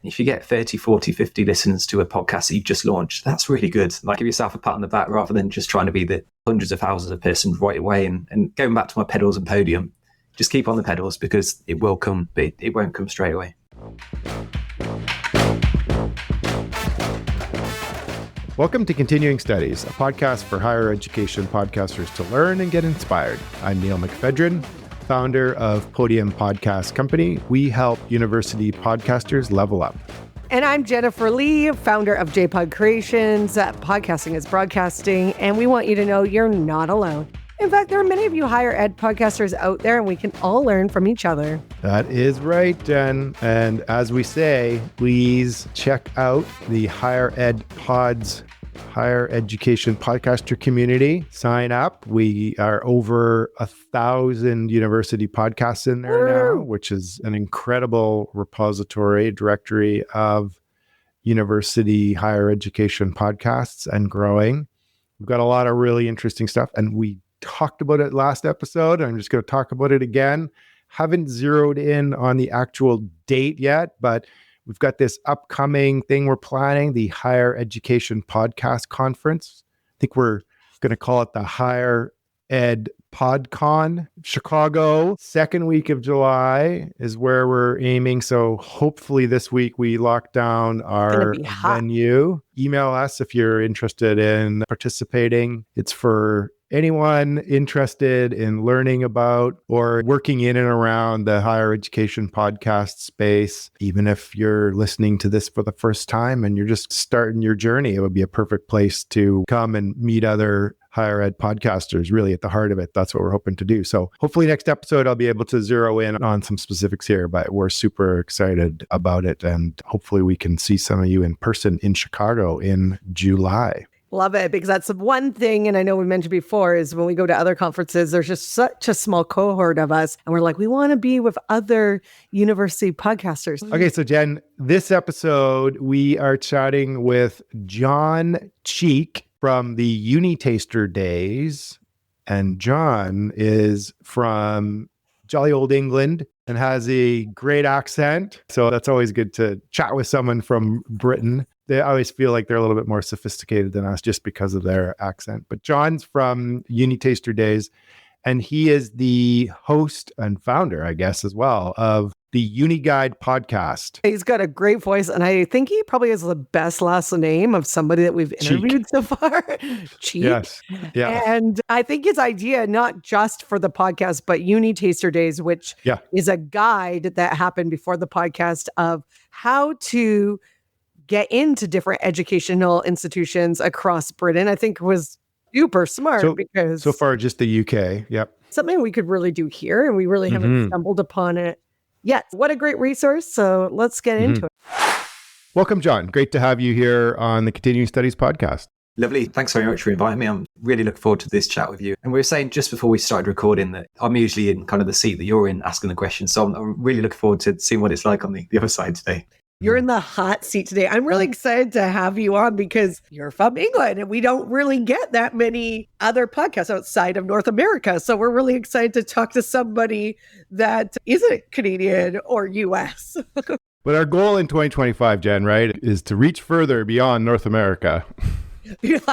If you get 30, 40, 50 listens to a podcast that you've just launched, that's really good. Like, give yourself a pat on the back rather than just trying to be the hundreds of thousands of persons right away. And going back to my pedals and Podium, just keep on the pedals because it will come, but it won't come straight away. Welcome to Continuing Studies, a podcast for higher education podcasters to learn and get inspired. I'm Neil McFedrin, founder of Podium Podcast Company. We help university podcasters level up. And I'm Jennifer Lee, founder of JPod Creations. Podcasting is broadcasting, and we want you to know you're not alone. In fact, there are many of you higher ed podcasters out there, and we can all learn from each other. That is right, Jen. And as we say, please check out the Higher Ed Pods, higher education podcaster community. Sign up. We are over 1,000 university podcasts in there now, which is an incredible repository, directory of university higher education podcasts and growing. We've got a lot of really interesting stuff, and we talked about it last episode. I'm just going to talk about it again. Haven't zeroed in on the actual date yet, but we've got this upcoming thing we're planning, the Higher Education Podcast Conference. I think we're going to call it the Higher Ed PodCon. Chicago, second week of July is where we're aiming. So hopefully this week we lock down our venue. Email us if you're interested in participating. It's for anyone interested in learning about or working in and around the higher education podcast space. Even if you're listening to this for the first time and you're just starting your journey, it would be a perfect place to come and meet other higher ed podcasters. Really at the heart of it, that's what we're hoping to do. So hopefully next episode, I'll be able to zero in on some specifics here, but we're super excited about it. And hopefully we can see some of you in person in Chicago in July. Love it, because that's one thing, and I know we mentioned before, is when we go to other conferences, there's just such a small cohort of us, and we're like, we want to be with other university podcasters. Okay, so Jen, this episode, we are chatting with John Cheek from the Uni Taster Days, and John is from jolly old England and has a great accent, so that's always good to chat with someone from Britain. They always feel like they're a little bit more sophisticated than us just because of their accent. But John's from Uni Taster Days, and he is the host and founder, I guess, as well, of the Uni Guide podcast. He's got a great voice, and I think he probably has the best last name of somebody that we've interviewed so far. Cheek. Yes. Yeah. And I think his idea, not just for the podcast, but Uni Taster Days, which is a guide that happened before the podcast of how to get into different educational institutions across Britain, I think was super smart because so far just the UK. Yep. Something we could really do here, and we really haven't stumbled upon it yet. What a great resource. So let's get into it. Welcome, John. Great to have you here on the Continuing Studies podcast. Lovely. Thanks very much for inviting me. I'm really looking forward to this chat with you. And we were saying just before we started recording that I'm usually in kind of the seat that you're in asking the questions. So I'm really looking forward to seeing what it's like on the other side today. You're in the hot seat today. I'm really excited to have you on because you're from England and we don't really get that many other podcasts outside of North America. So we're really excited to talk to somebody that isn't Canadian or US. But our goal in 2025, Jen, right, is to reach further beyond North America. Get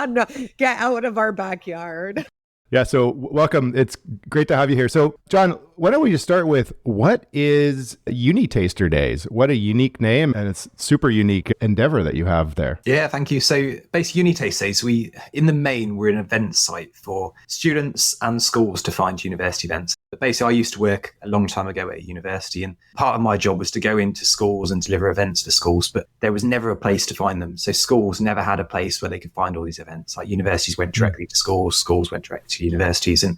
out of our backyard. Yeah, so welcome. It's great to have you here. So, John, why don't we just start with what is Uni Taster Days? What a unique name, and it's super unique endeavor that you have there. Yeah, thank you. So, basically, Uni Taster Days, in the main, we're an event site for students and schools to find university events. But basically, I used to work a long time ago at a university, and part of my job was to go into schools and deliver events for schools, but there was never a place to find them. So schools never had a place where they could find all these events. Like universities went directly to schools, schools went directly to universities. And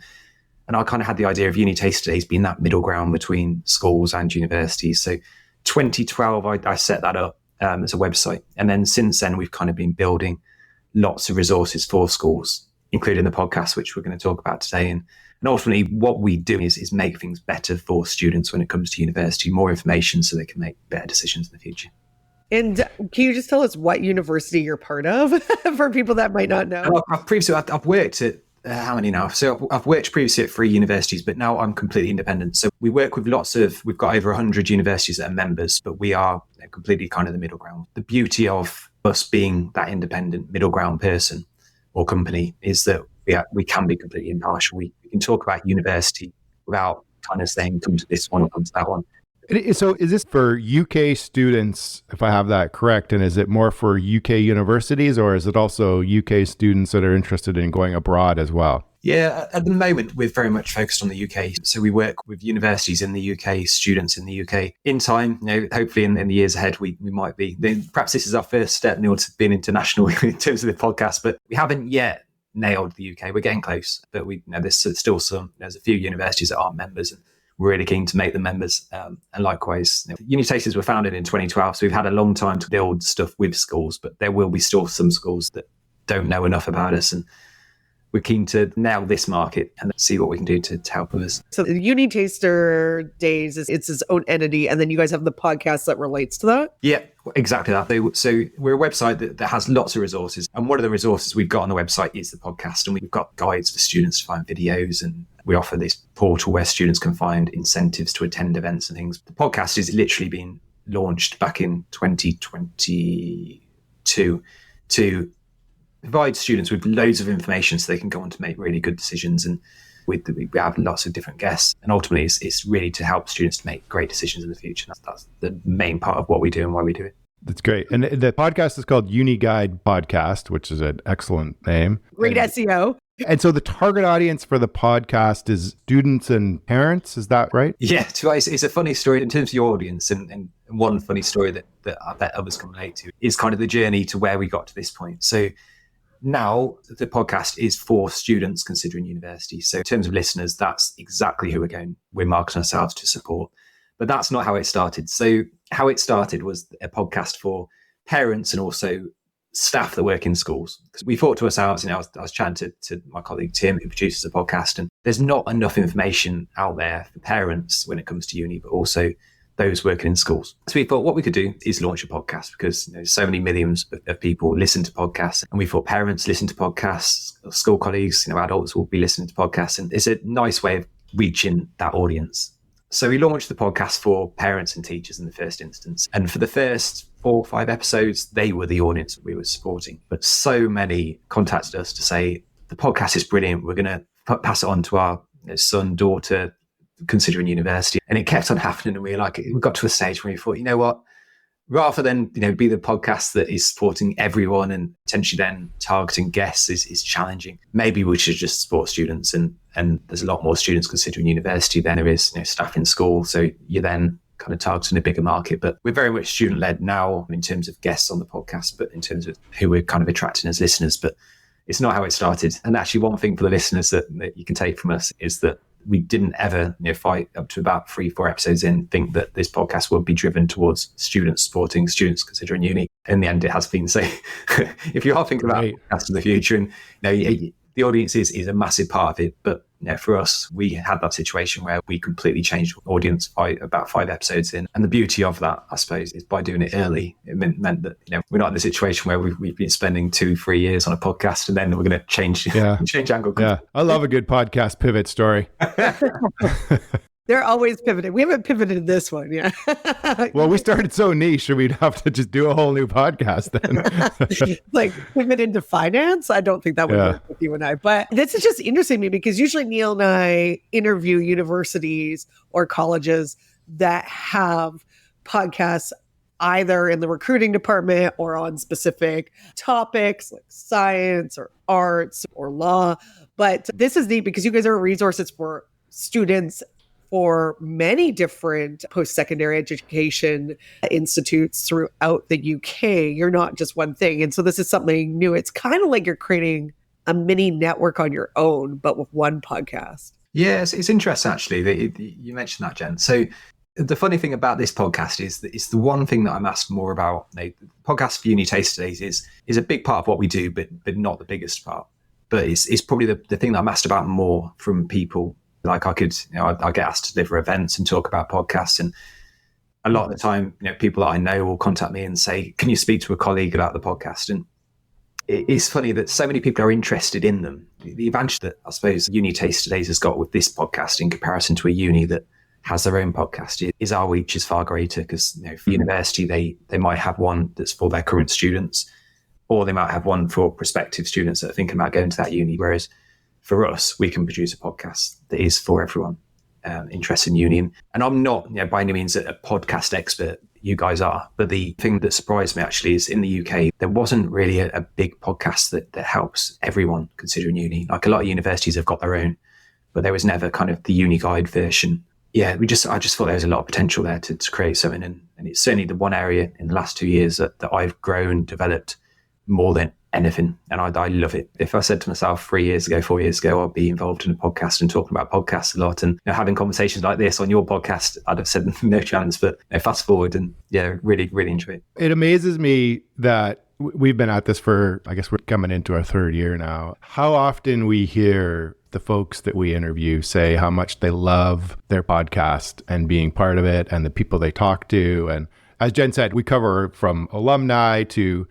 I kind of had the idea of Uni Taster Days being that middle ground between schools and universities. So 2012, I set that up as a website. And then since then, we've kind of been building lots of resources for schools, including the podcast, which we're going to talk about today. And ultimately, what we do is make things better for students when it comes to university, more information so they can make better decisions in the future. And can you just tell us what university you're part of for people that might not know? I've worked at how many now? So I've worked previously at 3 universities, but now I'm completely independent. So we work with we've got over 100 universities that are members, but we are completely kind of the middle ground. The beauty of us being that independent middle ground person or company is that we can be completely impartial. We can talk about university without kind of saying, come to this one or come to that one. So is this for UK students, if I have that correct? And is it more for UK universities, or is it also UK students that are interested in going abroad as well? Yeah, at the moment, we're very much focused on the UK. So we work with universities in the UK, students in the UK. In time, hopefully in the years ahead, we might be. Perhaps this is our first step to being international in terms of the podcast, but we haven't yet nailed the UK. We're getting close, but there's still there's a few universities that aren't members, and we're really keen to make them members. And likewise, Uni Tasters were founded in 2012, so we've had a long time to build stuff with schools, but there will be still some schools that don't know enough about us, and we're keen to nail this market and see what we can do to help others. So the Uni Taster Days, it's its own entity, and then you guys have the podcast that relates to that? Yeah, exactly that. So we're a website that has lots of resources, and one of the resources we've got on the website is the podcast, and we've got guides for students to find videos, and we offer this portal where students can find incentives to attend events and things. The podcast is literally being launched back in 2022 to provide students with loads of information so they can go on to make really good decisions. And we have lots of different guests. And ultimately, it's really to help students to make great decisions in the future. That's the main part of what we do and why we do it. That's great. And the podcast is called Uni Guide Podcast, which is an excellent name. Great SEO. And so the target audience for the podcast is students and parents. Is that right? Yeah, it's a funny story in terms of your audience. And one funny story that I bet others can relate to is kind of the journey to where we got to this point. So now the podcast is for students considering university. So in terms of listeners, that's exactly who we're marketing ourselves to support. But that's not how it started. So how it started was a podcast for parents and also staff that work in schools. Because we thought to ourselves, I was chatting to my colleague Tim, who produces the podcast, and there's not enough information out there for parents when it comes to uni, but also those working in schools. So we thought what we could do is launch a podcast, because so many millions of people listen to podcasts, and we thought parents listen to podcasts, school colleagues, adults will be listening to podcasts, and it's a nice way of reaching that audience. So we launched the podcast for parents and teachers in the first instance, and for the first 4 or 5 episodes, they were the audience we were supporting. But so many contacted us to say the podcast is brilliant, we're going to pass it on to our son, daughter, considering university. And it kept on happening, and we got to a stage where we thought, what, rather than be the podcast that is supporting everyone and potentially then targeting guests is challenging, maybe we should just support students. And there's a lot more students considering university than there is staff in school, so you're then kind of targeting a bigger market. But we're very much student led now in terms of guests on the podcast, but in terms of who we're kind of attracting as listeners. But it's not how it started. And actually, one thing for the listeners that you can take from us is that we didn't ever fight up to about 3-4 episodes in think that this podcast would be driven towards students supporting students considering uni. In the end, it has been. So if you are thinking about podcasts in the future, and the audience is a massive part of it, but for us, we had that situation where we completely changed audience by about 5 episodes in. And the beauty of that, I suppose, is by doing it early, it meant that we're not in the situation where we've been spending 2-3 years on a podcast and then we're going to change angle. Yeah, I love a good podcast pivot story. They're always pivoting. We haven't pivoted this one, yeah. Well, we started so niche, we'd have to just do a whole new podcast then. Like pivot into finance? I don't think that would work with you and I. But this is just interesting to me, because usually Neil and I interview universities or colleges that have podcasts either in the recruiting department or on specific topics like science or arts or law. But this is neat because you guys are resources for students for many different post-secondary education institutes throughout the UK. You're not just one thing. And so this is something new. It's kind of like you're creating a mini network on your own, but with one podcast. Yes, it's interesting actually that you mentioned that, Jen. So the funny thing about this podcast is that it's the one thing that I'm asked more about. The podcast for Uni Taster Days is a big part of what we do, but not the biggest part. But it's probably the thing that I'm asked about more from people. Like I get asked to deliver events and talk about podcasts, and a lot of the time, people that I know will contact me and say, "Can you speak to a colleague about the podcast?" And it's funny that so many people are interested in them. The advantage that I suppose Uni Taster Days has got with this podcast in comparison to a uni that has their own podcast, is our reach is far greater because for university, they might have one that's for their current students, or they might have one for prospective students that are thinking about going to that uni. Whereas for us, we can produce a podcast that is for everyone interested in uni. And I'm not by any means a podcast expert. You guys are. But the thing that surprised me actually is in the UK, there wasn't really a big podcast that helps everyone considering uni. Like a lot of universities have got their own, but there was never kind of the uni guide version. Yeah, I just thought there was a lot of potential there to create something. And it's certainly the one area in the last 2 years that I've grown, developed more than anything. And I love it. If I said to myself 4 years ago, I'll be involved in a podcast and talking about podcasts a lot and having conversations like this on your podcast, I'd have said no chance. But fast forward and really, really enjoy it. It amazes me that we've been at this for, I guess we're coming into our 3rd year now. How often we hear the folks that we interview say how much they love their podcast and being part of it and the people they talk to. And as Jen said, we cover from alumni to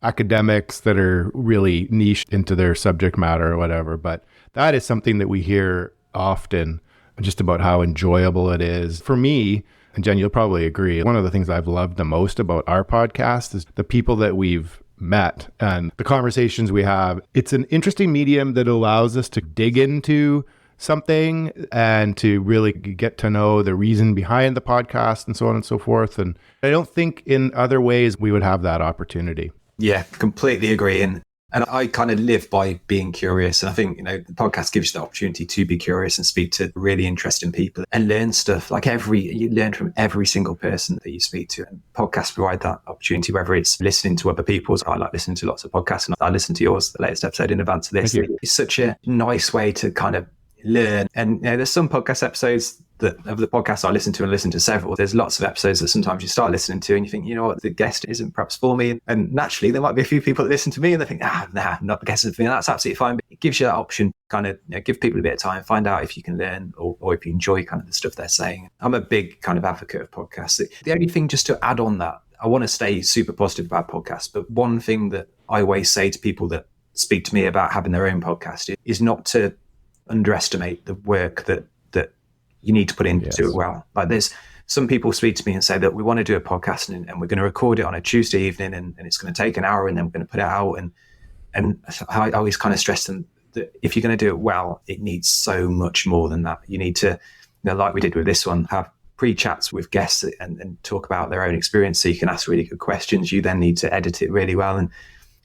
academics that are really niched into their subject matter or whatever. But that is something that we hear often, just about how enjoyable it is. For me, and Jen, you'll probably agree, one of the things I've loved the most about our podcast is the people that we've met and the conversations we have. It's an interesting medium that allows us to dig into something and to really get to know the reason behind the podcast and so on and so forth. And I don't think in other ways we would have that opportunity. Yeah, completely agree. And I kind of live by being curious. And I think, the podcast gives you the opportunity to be curious and speak to really interesting people and learn stuff. Like you learn from every single person that you speak to. And podcasts provide that opportunity, whether it's listening to other people's. I like listening to lots of podcasts and I listen to yours, the latest episode in advance of this. It's such a nice way to kind of learn. And there's some podcast episodes of the podcast I listen to several. There's lots of episodes that sometimes you start listening to and you think, the guest isn't perhaps for me. And naturally, there might be a few people that listen to me and they think, not the guest for me. That's absolutely fine. But it gives you that option, kind of give people a bit of time, find out if you can learn or if you enjoy kind of the stuff they're saying. I'm a big kind of advocate of podcasts. The only thing just to add on that, I want to stay super positive about podcasts. But one thing that I always say to people that speak to me about having their own podcast is not to underestimate the work that you need to put into it well. Like there's some people speak to me and say that we want to do a podcast and we're going to record it on a Tuesday evening and it's going to take an hour and then we're going to put it out. And I always kind of stress them that if you're going to do it well, it needs so much more than that. You need to, like we did with this one, have pre-chats with guests and talk about their own experience so you can ask really good questions. You then need to edit it really well. And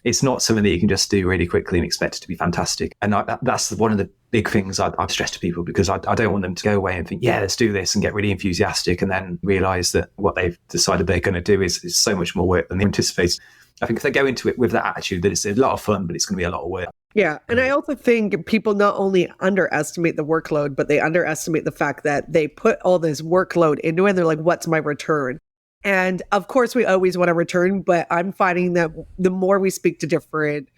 it's not something that you can just do really quickly and expect it to be fantastic. And that's one of the big things I've stressed to people because I don't want them to go away and think, let's do this and get really enthusiastic and then realize that what they've decided they're going to do is so much more work than they anticipate. I think if they go into it with that attitude that it's a lot of fun, but it's going to be a lot of work. Yeah. And I also think people not only underestimate the workload, but they underestimate the fact that they put all this workload into it. And they're like, what's my return? And of course, we always want a return, but I'm finding that the more we speak to different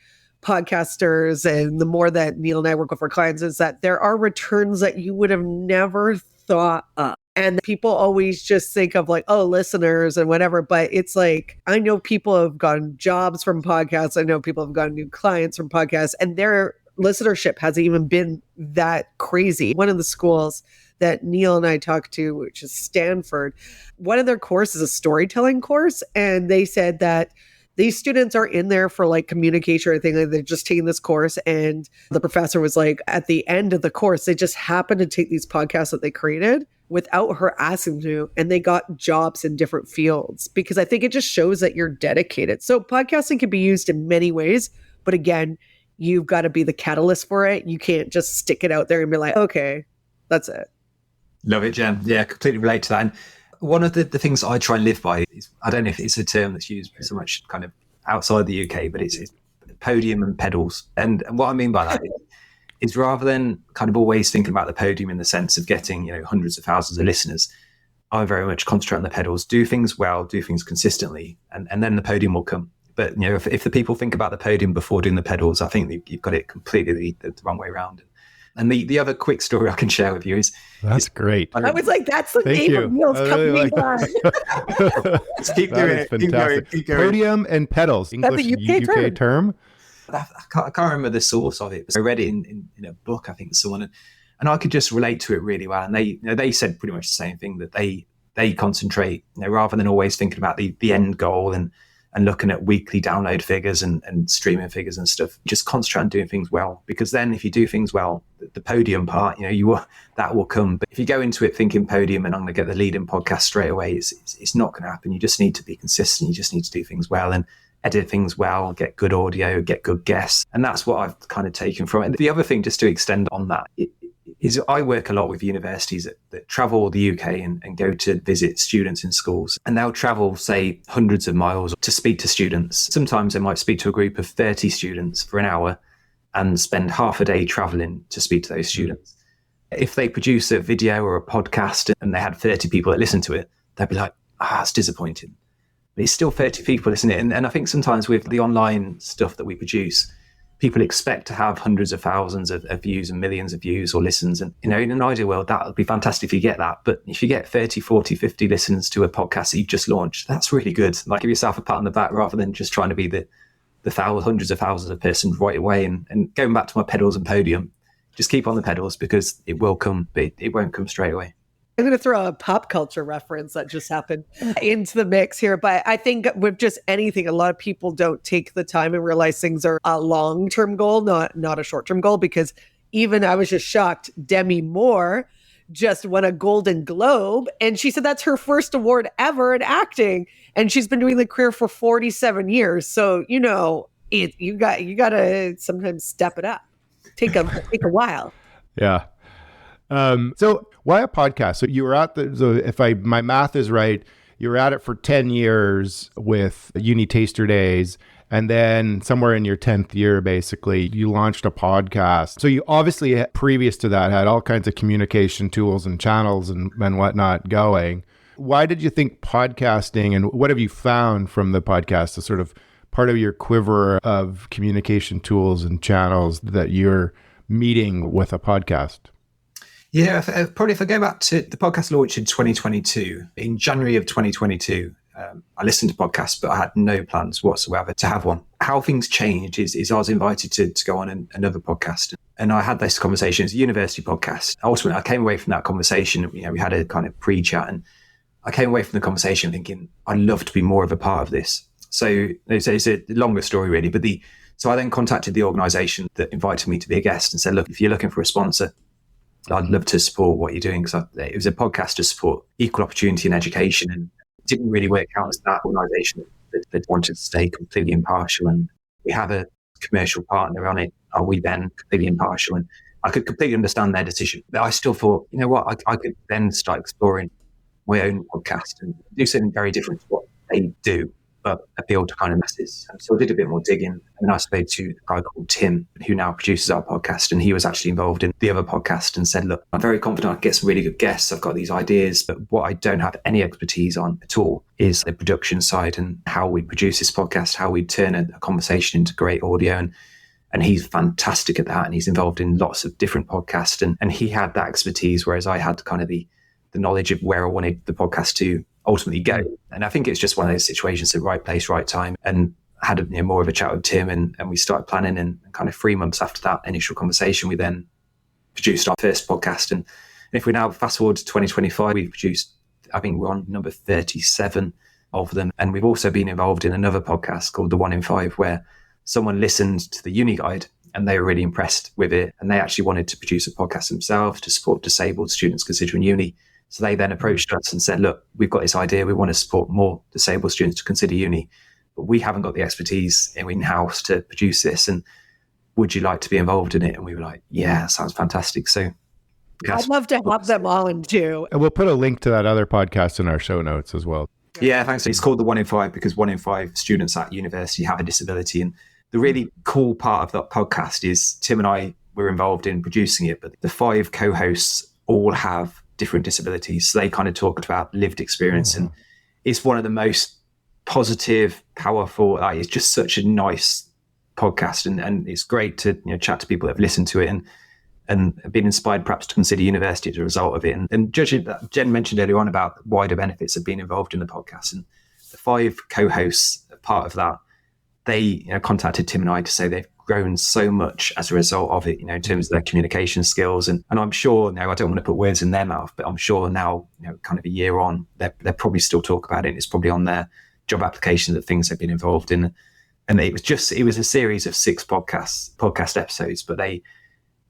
podcasters and the more that Neil and I work with our clients is that there are returns that you would have never thought of. And people always just think of like, listeners and whatever. But it's like, I know people have gotten jobs from podcasts. I know people have gotten new clients from podcasts and their listenership hasn't even been that crazy. One of the schools that Neil and I talked to, which is Stanford, one of their courses is a storytelling course. And they said that these students are in there for like communication or anything. They're just taking this course. And the professor was like, at the end of the course, they just happened to take these podcasts that they created without her asking to, and they got jobs in different fields because I think it just shows that you're dedicated. So podcasting can be used in many ways, but again, you've got to be the catalyst for it. You can't just stick it out there and be like, okay, that's it. Love it, Jen. Yeah, completely relate to that. And one of the things I try and live by is, I don't know if it's a term that's used so much kind of outside the UK, but it's podium and pedals. And what I mean by that is rather than kind of always thinking about the podium in the sense of getting, hundreds of thousands of listeners, I very much concentrate on the pedals, do things well, do things consistently, and then the podium will come. But, if the people think about the podium before doing the pedals, I think you've got it completely the wrong way around. And the other quick story I can share with you is... That's great. I was like, that's the name of Neil's company. Just keep doing it. Keep going. Podium and pedals. English UK term. I can't remember the source of it. I read it in a book, I think, someone. And I could just relate to it really well. And they said pretty much the same thing, that they concentrate, rather than always thinking about the end goal and looking at weekly download figures and streaming figures and stuff, just concentrate on doing things well. Because then if you do things well, the podium part, that will come. But if you go into it thinking podium and I'm going to get the leading podcast straight away, it's not going to happen. You just need to be consistent. You just need to do things well and edit things well, get good audio, get good guests. And that's what I've kind of taken from it. And the other thing, just to extend on that, is I work a lot with universities that travel the UK and go to visit students in schools. And they'll travel, say, hundreds of miles to speak to students. Sometimes they might speak to a group of 30 students for an hour and spend half a day traveling to speak to those students. If they produce a video or a podcast and they had 30 people that listen to it, they'd be like, it's disappointing. But it's still 30 people listening. And I think sometimes with the online stuff that we produce, people expect to have hundreds of thousands of views and millions of views or listens. And, in an ideal world, that would be fantastic if you get that. But if you get 30, 40, 50 listens to a podcast that you've just launched, that's really good. Like, give yourself a pat on the back rather than just trying to be the hundreds of thousands of persons right away. And going back to my pedals and podium, just keep on the pedals because it will come, but it won't come straight away. I'm going to throw a pop culture reference that just happened into the mix here. But I think with just anything, a lot of people don't take the time and realize things are a long-term goal, not a short-term goal. Because even I was just shocked, Demi Moore just won a Golden Globe. And she said that's her first award ever in acting. And she's been doing the career for 47 years. So, you got to sometimes step it up. Take a while. Yeah. So why a podcast? So you were at my math is right, you were at it for 10 years with Uni Taster Days. And then somewhere in your 10th year, basically, you launched a podcast. So you obviously, previous to that, had all kinds of communication tools and channels and whatnot going. Why did you think podcasting, and what have you found from the podcast as sort of part of your quiver of communication tools and channels that you're meeting with a podcast? Yeah, probably if I go back to the podcast launch in 2022, in January of 2022, I listened to podcasts, but I had no plans whatsoever to have one. How things changed is I was invited to go on another podcast. And I had this conversation. It's a university podcast. Ultimately, I came away from that conversation. We had a kind of pre-chat, and I came away from the conversation thinking, I'd love to be more of a part of this. So it's a longer story, really. So I then contacted the organisation that invited me to be a guest and said, look, if you're looking for a sponsor, I'd love to support what you're doing, because it was a podcast to support equal opportunity in education, and it didn't really work out as that organisation that wanted to stay completely impartial. And we have a commercial partner on it. Are we then completely impartial? And I could completely understand their decision, but I still thought, you know what, I could then start exploring my own podcast and do something very different to what they do, but appeal to kind of masses. So I did a bit more digging, and I spoke to a guy called Tim, who now produces our podcast, and he was actually involved in the other podcast, and said, look, I'm very confident I can get some really good guests. I've got these ideas, but what I don't have any expertise on at all is the production side and how we produce this podcast, how we turn a conversation into great audio. And he's fantastic at that, and he's involved in lots of different podcasts, and he had that expertise, whereas I had kind of the knowledge of where I wanted the podcast to ultimately go. And I think it's just one of those situations, the right place, right time. And I had more of a chat with Tim, and we started planning, and kind of 3 months after that initial conversation, we then produced our first podcast. And if we now fast forward to 2025, we've produced, I think we're on number 37 of them. And we've also been involved in another podcast called The 1 in 5, where someone listened to the uni guide and they were really impressed with it. And they actually wanted to produce a podcast themselves to support disabled students considering uni. So they then approached us and said, look, we've got this idea. We want to support more disabled students to consider uni, but we haven't got the expertise in-house to produce this. And would you like to be involved in it? And we were like, yeah, that sounds fantastic. So I'd love to have them on too. And we'll put a link to that other podcast in our show notes as well. Yeah, thanks. It's called The 1 in 5 because 1 in 5 students at university have a disability. And the really cool part of that podcast is Tim and I were involved in producing it, but the 5 co-hosts all have different disabilities. So they kind of talked about lived experience. And it's one of the most positive, powerful, it's just such a nice podcast. And it's great to chat to people that have listened to it and have been inspired perhaps to consider university as a result of it. And judging that, Jen mentioned earlier on about wider benefits of being involved in the podcast. And the 5 co-hosts, part of that, they contacted Tim and I to say they've grown so much as a result of it, in terms of their communication skills. And I'm sure now, I don't want to put words in their mouth, but I'm sure now, kind of a year on, they're probably still talk about it. It's probably on their job applications of things they've been involved in. And it was a series of 6 podcast episodes, but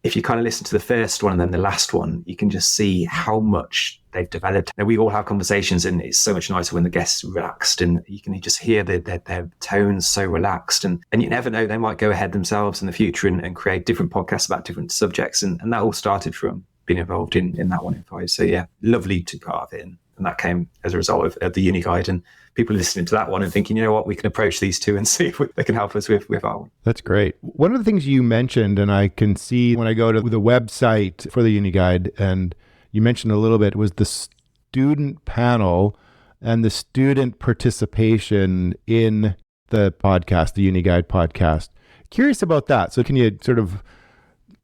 if you kind of listen to the first one and then the last one, you can just see how much they've developed. Now, we all have conversations, and it's so much nicer when the guests are relaxed, and you can just hear their tones so relaxed. And you never know, they might go ahead themselves in the future and create different podcasts about different subjects. And that all started from being involved in that 1 in 5. So yeah, lovely to be part of it. And that came as a result of the Uni Guide, and people listening to that one and thinking, you know what, we can approach these 2 and see if they can help us with our one. That's great. One of the things you mentioned, and I can see when I go to the website for the Uni Guide, and you mentioned a little bit, was the student panel and the student participation in the podcast, the Uni Guide podcast. Curious about that. So can you sort of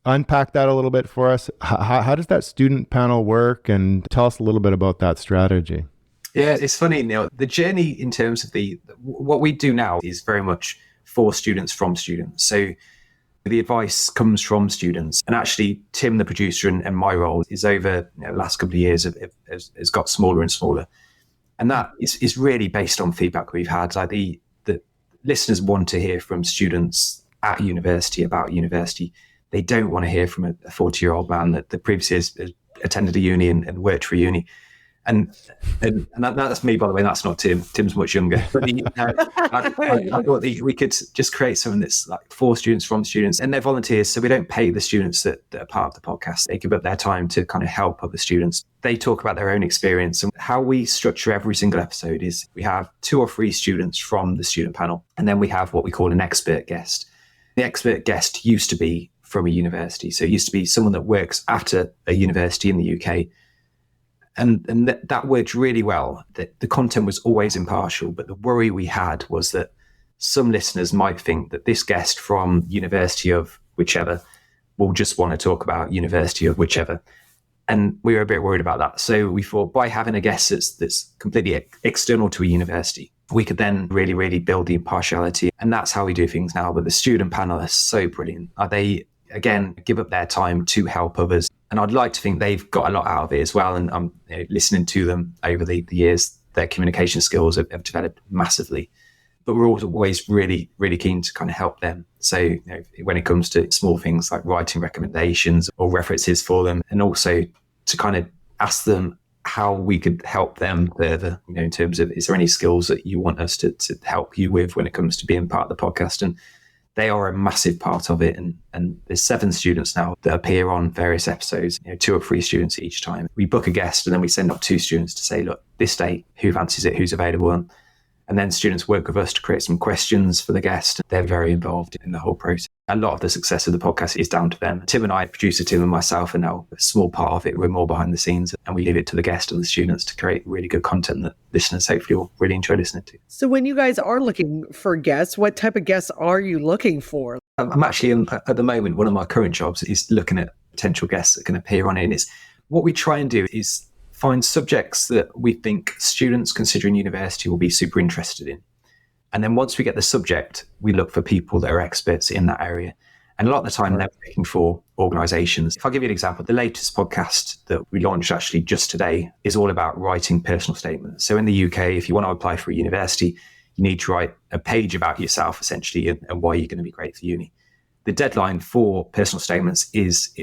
unpack that a little bit for us? How does that student panel work? And tell us a little bit about that strategy. Yeah, it's funny, Neil. The journey in terms of what we do now is very much for students from students. So the advice comes from students. And actually, Tim, the producer, and my role is over the last couple of years has got smaller and smaller. And that is really based on feedback we've had. Like the listeners want to hear from students at university about university. They don't want to hear from a 40-year-old man that previously has attended a uni and worked for a uni. And that's me, by the way. That's not Tim. Tim's much younger. But I thought we could just create something that's like for students from students, and they're volunteers. So we don't pay the students that are part of the podcast. They give up their time to kind of help other students. They talk about their own experience. And how we structure every single episode is we have 2 or 3 students from the student panel, and then we have what we call an expert guest. The expert guest used to be from a university. So it used to be someone that works after a university in the UK. And that worked really well. The content was always impartial, but the worry we had was that some listeners might think that this guest from university of whichever will just want to talk about university of whichever. And we were a bit worried about that. So we thought, by having a guest that's completely external to a university, we could then really, really build the impartiality. And that's how we do things now. But the student panel is so brilliant. They, again, give up their time to help others. And I'd like to think they've got a lot out of it as well. And I'm listening to them over the years, their communication skills have developed massively. But we're always really, really keen to kind of help them. So when it comes to small things like writing recommendations or references for them, and also to kind of ask them how we could help them further, in terms of, is there any skills that you want us to help you with when it comes to being part of the podcast? And they are a massive part of it. And there's 7 students now that appear on various episodes, 2 or 3 students each time. We book a guest and then we send up 2 students to say, look, this date, who fancies it, who's available? And then students work with us to create some questions for the guest. They're very involved in the whole process. A lot of the success of the podcast is down to them. Tim and I, producer Tim and myself, are now a small part of it. We're more behind the scenes, and we leave it to the guest and the students to create really good content that listeners hopefully will really enjoy listening to. So when you guys are looking for guests, what type of guests are you looking for? I'm actually, at the moment, one of my current jobs is looking at potential guests that can appear on it. And it's what we try and do is find subjects that we think students considering university will be super interested in. And then once we get the subject, we look for people that are experts in that area. And a lot of the time, they're looking for organizations. If I give you an example, the latest podcast that we launched actually just today is all about writing personal statements. So in the UK, if you want to apply for a university, you need to write a page about yourself, essentially, and why you're going to be great for uni. The deadline for personal statements is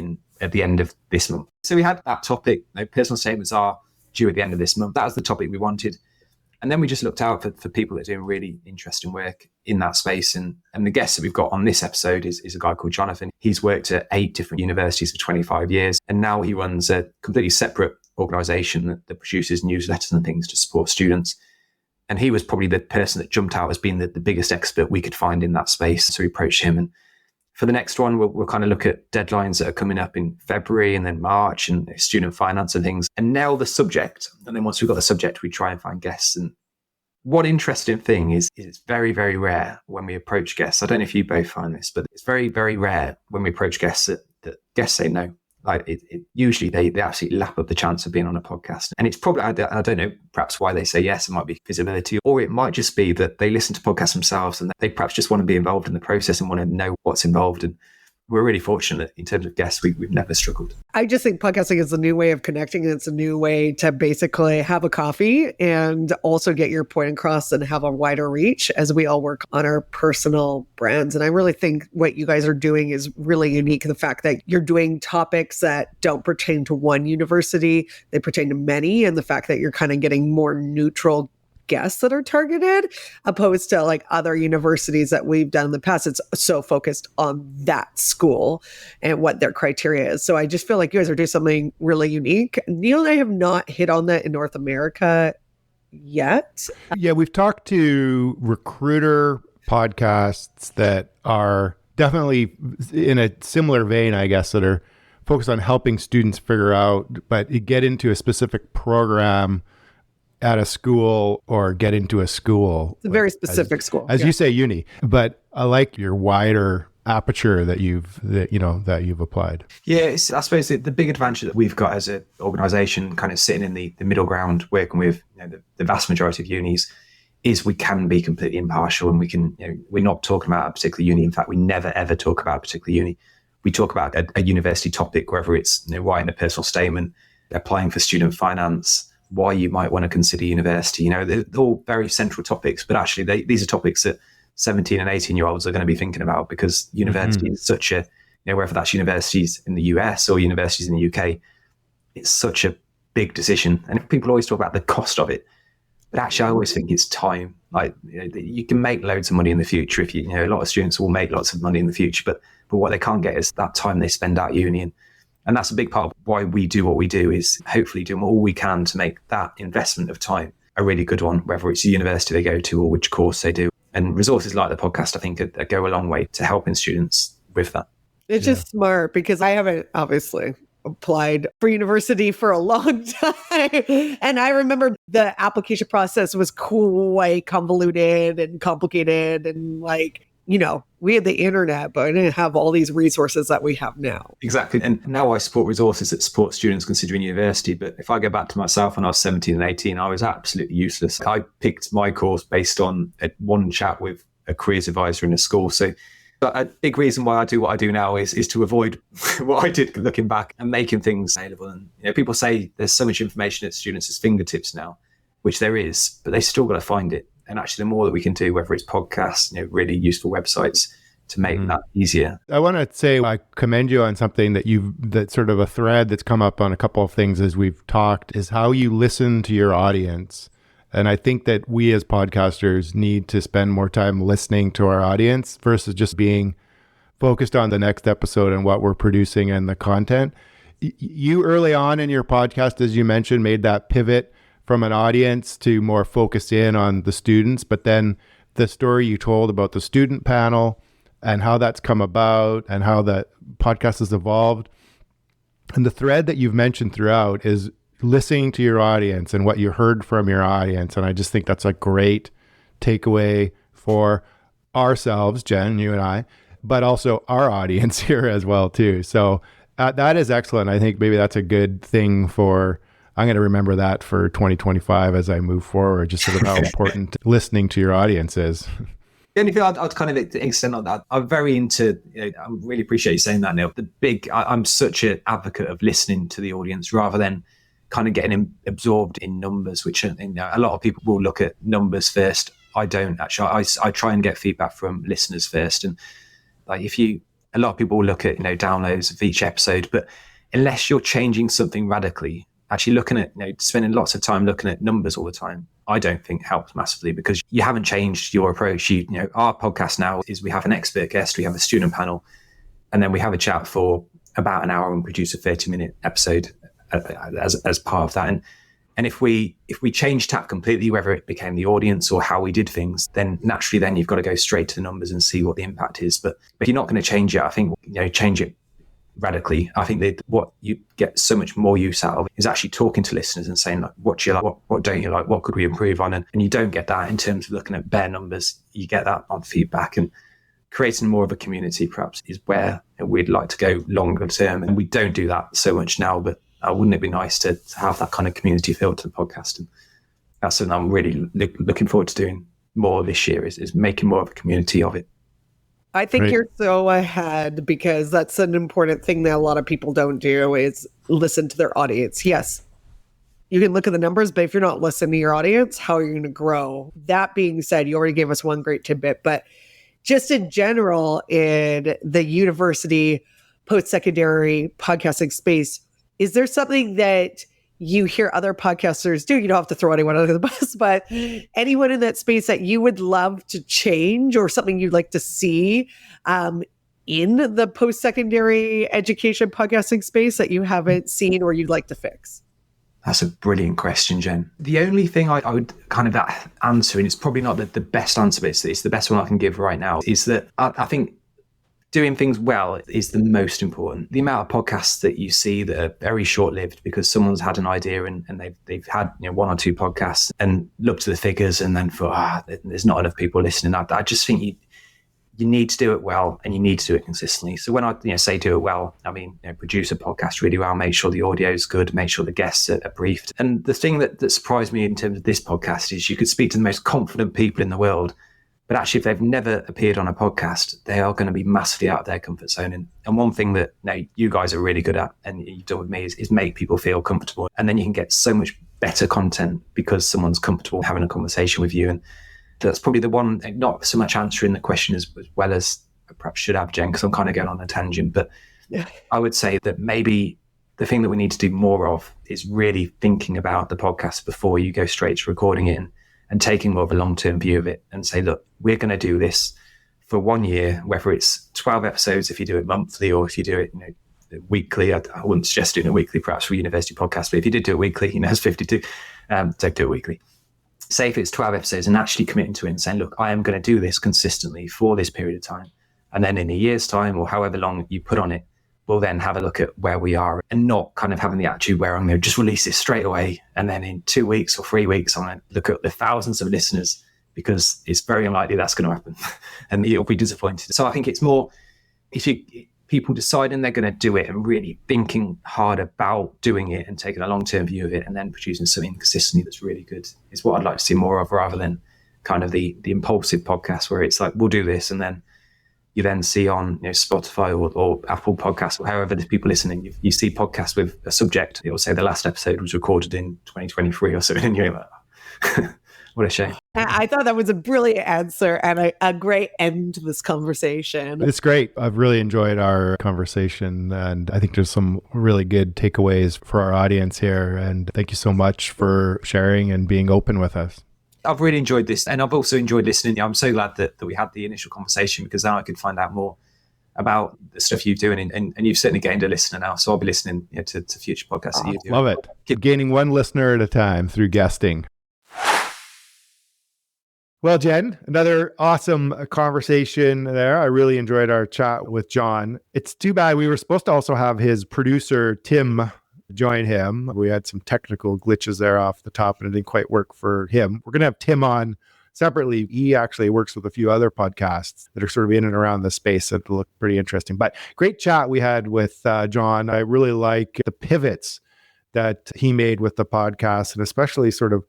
at the end of this month. So we had that topic. Personal statements are due at the end of this month. That was the topic we wanted. And then we just looked out for people that are doing really interesting work in that space. And the guest that we've got on this episode is a guy called Jonathan. He's worked at 8 different universities for 25 years. And now he runs a completely separate organization that produces newsletters and things to support students. And he was probably the person that jumped out as being the biggest expert we could find in that space. So we approached him. And for the next one, we'll kind of look at deadlines that are coming up in February and then March and student finance and things, and nail the subject. And then once we've got the subject, we try and find guests. And one interesting thing is it's very, very rare when we approach guests. I don't know if you both find this, but it's very, very rare when we approach guests that guests say no. Like usually they absolutely lap up the chance of being on a podcast. And it's probably, I don't know, perhaps why they say yes. It might be visibility, or it might just be that they listen to podcasts themselves and they perhaps just want to be involved in the process and want to know what's involved. And we're really fortunate in terms of guests. We've never struggled. I just think podcasting is a new way of connecting. And it's a new way to basically have a coffee and also get your point across and have a wider reach as we all work on our personal brands. And I really think what you guys are doing is really unique. The fact that you're doing topics that don't pertain to one university, they pertain to many. And the fact that you're kind of getting more neutral guests that are targeted, opposed to like other universities that we've done in the past. It's so focused on that school and what their criteria is. So I just feel like you guys are doing something really unique. Neil and I have not hit on that in North America yet. Yeah, we've talked to recruiter podcasts that are definitely in a similar vein, I guess, that are focused on helping students figure out, but get into a specific program at a school or get into a school. It's a very specific school. As you say, uni. But I like your wider aperture that you've applied. Yeah, I suppose the big advantage that we've got as an organisation, kind of sitting in the middle ground, working with the vast majority of unis, is we can be completely impartial, and we can, we're not talking about a particular uni. In fact, we never ever talk about a particular uni. We talk about a university topic, whether it's writing a personal statement, applying for student finance, why you might want to consider university. They're all very central topics, but actually these are topics that 17 and 18-year-olds are going to be thinking about, because university is such a, whether that's universities in the US or universities in the UK, it's such a big decision. And people always talk about the cost of it, but actually I always think it's time. Like, you can make loads of money in the future if a lot of students will make lots of money in the future, but what they can't get is that time they spend at uni. And that's a big part of why we do what we do, is hopefully doing all we can to make that investment of time a really good one, whether it's the university they go to or which course they do. And resources like the podcast, I think, go a long way to helping students with that. It's just smart, because I haven't obviously applied for university for a long time. And I remember the application process was quite convoluted and complicated, and we had the internet, but I didn't have all these resources that we have now. Exactly. And now I support resources that support students considering university. But if I go back to myself when I was 17 and 18, I was absolutely useless. I picked my course based on one chat with a careers advisor in a school. So a big reason why I do what I do now is to avoid what I did looking back, and making things available. And people say there's so much information at students' fingertips now, which there is, but they still got to find it. And actually, the more that we can do, whether it's podcasts, really useful websites, to make that easier. I want to say I commend you on something that's sort of a thread that's come up on a couple of things as we've talked, is how you listen to your audience. And I think that we as podcasters need to spend more time listening to our audience versus just being focused on the next episode and what we're producing and the content. You early on in your podcast, as you mentioned, made that pivot from an audience to more focus in on the students. But then the story you told about the student panel and how that's come about and how the podcast has evolved. And the thread that you've mentioned throughout is listening to your audience and what you heard from your audience. And I just think that's a great takeaway for ourselves, Jen, you and I, but also our audience here as well too. So that is excellent. I think maybe that's a good thing I'm going to remember that for 2025 as I move forward, just sort of how important listening to your audience is. The only thing I'd kind of extend on that, I'm very into, I really appreciate you saying that, Neil. I'm such an advocate of listening to the audience rather than kind of getting absorbed in numbers, which a lot of people will look at numbers first. I don't actually. I try and get feedback from listeners first. And a lot of people will look at, downloads of each episode, but unless you're changing something radically, actually looking at, spending lots of time looking at numbers all the time, I don't think helps massively, because you haven't changed your approach. Our podcast now is we have an expert guest, we have a student panel, and then we have a chat for about an hour and produce a 30-minute episode as part of that. And if we change tack completely, whether it became the audience or how we did things, then naturally then you've got to go straight to the numbers and see what the impact is. But if you're not going to change it, I think, change it radically. I think that what you get so much more use out of is actually talking to listeners and saying, what do you like, what don't you like, what could we improve on? And you don't get that in terms of looking at bare numbers. You get that on feedback. And creating more of a community perhaps is where we'd like to go longer term. And we don't do that so much now, but wouldn't it be nice to have that kind of community feel to the podcast? And that's something I'm really looking forward to doing more this year, is making more of a community of it. I think you're so ahead, because that's an important thing that a lot of people don't do, is listen to their audience. Yes, you can look at the numbers, but if you're not listening to your audience, how are you going to grow? That being said, you already gave us one great tidbit, but just in general, in the university post-secondary podcasting space, is there something that you hear other podcasters do? You don't have to throw anyone under the bus, but anyone in that space that you would love to change, or something you'd like to see in the post-secondary education podcasting space that you haven't seen or you'd like to fix? That's a brilliant question, Jen. The only thing I would kind of answer, and it's probably not the best answer, but it's the best one I can give right now, is that I think doing things well is the most important. The amount of podcasts that you see that are very short-lived because someone's had an idea and they've had one or two podcasts and looked at the figures and then thought, there's not enough people listening. I just think you need to do it well, and you need to do it consistently. So when I say do it well, I mean produce a podcast really well, make sure the audio is good, make sure the guests are briefed. And the thing that surprised me in terms of this podcast is you could speak to the most confident people in the world, but actually if they've never appeared on a podcast, they are going to be massively out of their comfort zone. And one thing that you guys are really good at, and you've done with me, is make people feel comfortable. And then you can get so much better content because someone's comfortable having a conversation with you. And that's probably the one, not so much answering the question as well as I perhaps should have, Jen, because I'm kind of going on a tangent. But I would say that maybe the thing that we need to do more of is really thinking about the podcast before you go straight to recording it, and taking more of a long-term view of it and say, look, we're going to do this for 1 year, whether it's 12 episodes, if you do it monthly, or if you do it weekly. I wouldn't suggest doing it weekly, perhaps for a university podcast, but if you did do it weekly, it's 52, so do it weekly. Say if it's 12 episodes, and actually committing to it and saying, look, I am going to do this consistently for this period of time. And then in a year's time, or however long you put on it, we'll then have a look at where we are, and not kind of having the attitude where I'm going to just release this straight away. And then in 2 weeks or 3 weeks, I'm going to look at the thousands of listeners, because it's very unlikely that's going to happen and you'll be disappointed. So I think it's more, people deciding they're going to do it and really thinking hard about doing it and taking a long-term view of it, and then producing something consistently that's really good, is what I'd like to see more of, rather than kind of the impulsive podcast where it's like, we'll do this, and then you then see on Spotify or Apple Podcasts, or however there's people listening, you see podcasts with a subject. It'll say the last episode was recorded in 2023 or something, and you're like, what a shame. I thought that was a brilliant answer and a great end to this conversation. It's great. I've really enjoyed our conversation, and I think there's some really good takeaways for our audience here. And thank you so much for sharing and being open with us. I've really enjoyed this, and I've also enjoyed listening. I'm so glad that we had the initial conversation, because now I could find out more about the stuff you're doing, and you've certainly gained a listener now. So I'll be listening to future podcasts that you do. Love it. Keep gaining one listener at a time through guesting. Well, Jen, another awesome conversation there. I really enjoyed our chat with John. It's too bad we were supposed to also have his producer, Tim, join him. We had some technical glitches there off the top, and it didn't quite work for him. We're going to have Tim on separately. He actually works with a few other podcasts that are sort of in and around the space that look pretty interesting. But great chat we had with John. I really like the pivots that he made with the podcast, and especially sort of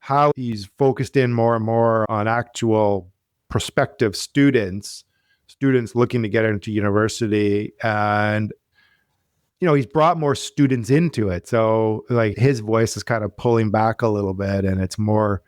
how he's focused in more and more on actual prospective students looking to get into university. And, he's brought more students into it. So like his voice is kind of pulling back a little bit, and it's more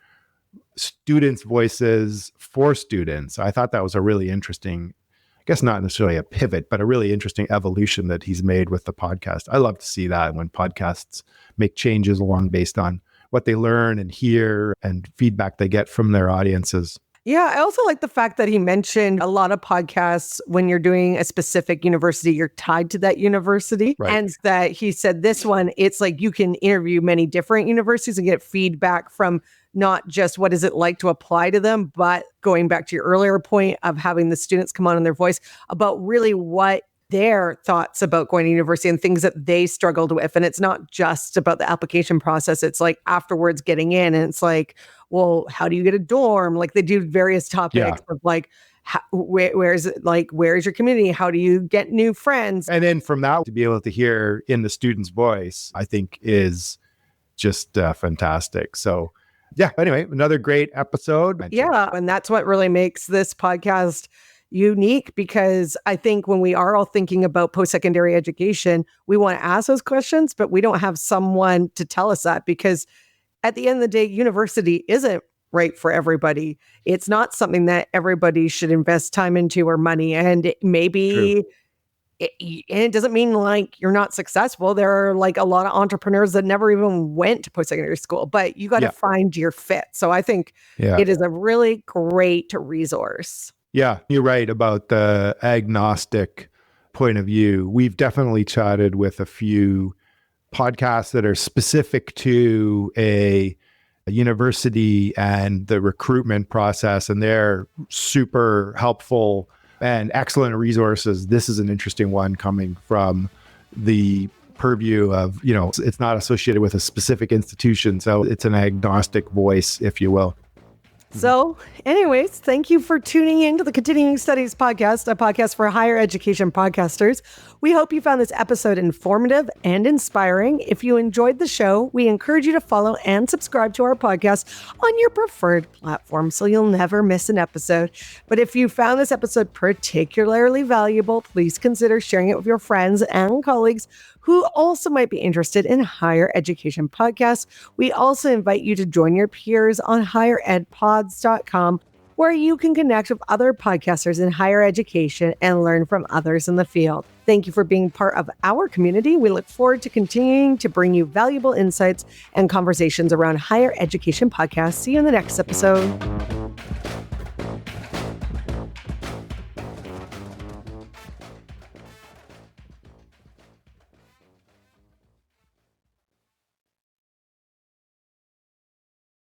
students' voices for students. I thought that was a really interesting, I guess not necessarily a pivot, but a really interesting evolution that he's made with the podcast. I love to see that when podcasts make changes along based on what they learn and hear and feedback they get from their audiences. Yeah, I also like the fact that he mentioned a lot of podcasts, when you're doing a specific university, you're tied to that university. Right. And that he said this one, it's like you can interview many different universities and get feedback from not just what is it like to apply to them, but going back to your earlier point of having the students come on in their voice about really what their thoughts about going to university and things that they struggled with. And it's not just about the application process. It's like afterwards getting in, and it's like, well, how do you get a dorm? Like they do various topics of like, where's your community? How do you get new friends? And then from that, to be able to hear in the student's voice, I think is just fantastic. So yeah, anyway, another great episode. Yeah. And that's what really makes this podcast unique, because I think when we are all thinking about post-secondary education, we want to ask those questions, but we don't have someone to tell us that, because at the end of the day, university isn't right for everybody. It's not something that everybody should invest time into or money. And maybe it doesn't mean like you're not successful. There are like a lot of entrepreneurs that never even went to post-secondary school, but you got to find your fit. So I think it is a really great resource. Yeah, you're right about the agnostic point of view. We've definitely chatted with a few podcasts that are specific to a university and the recruitment process, and they're super helpful and excellent resources. This is an interesting one coming from the purview of, it's not associated with a specific institution. So it's an agnostic voice, if you will. So anyways, thank you for tuning in to the Continuing Studies podcast, a podcast for higher education podcasters. We hope you found this episode informative and inspiring. If you enjoyed the show, we encourage you to follow and subscribe to our podcast on your preferred platform so you'll never miss an episode. But if you found this episode particularly valuable, please consider sharing it with your friends and colleagues who also might be interested in higher education podcasts. We also invite you to join your peers on higheredpods.com, where you can connect with other podcasters in higher education and learn from others in the field. Thank you for being part of our community. We look forward to continuing to bring you valuable insights and conversations around higher education podcasts. See you in the next episode.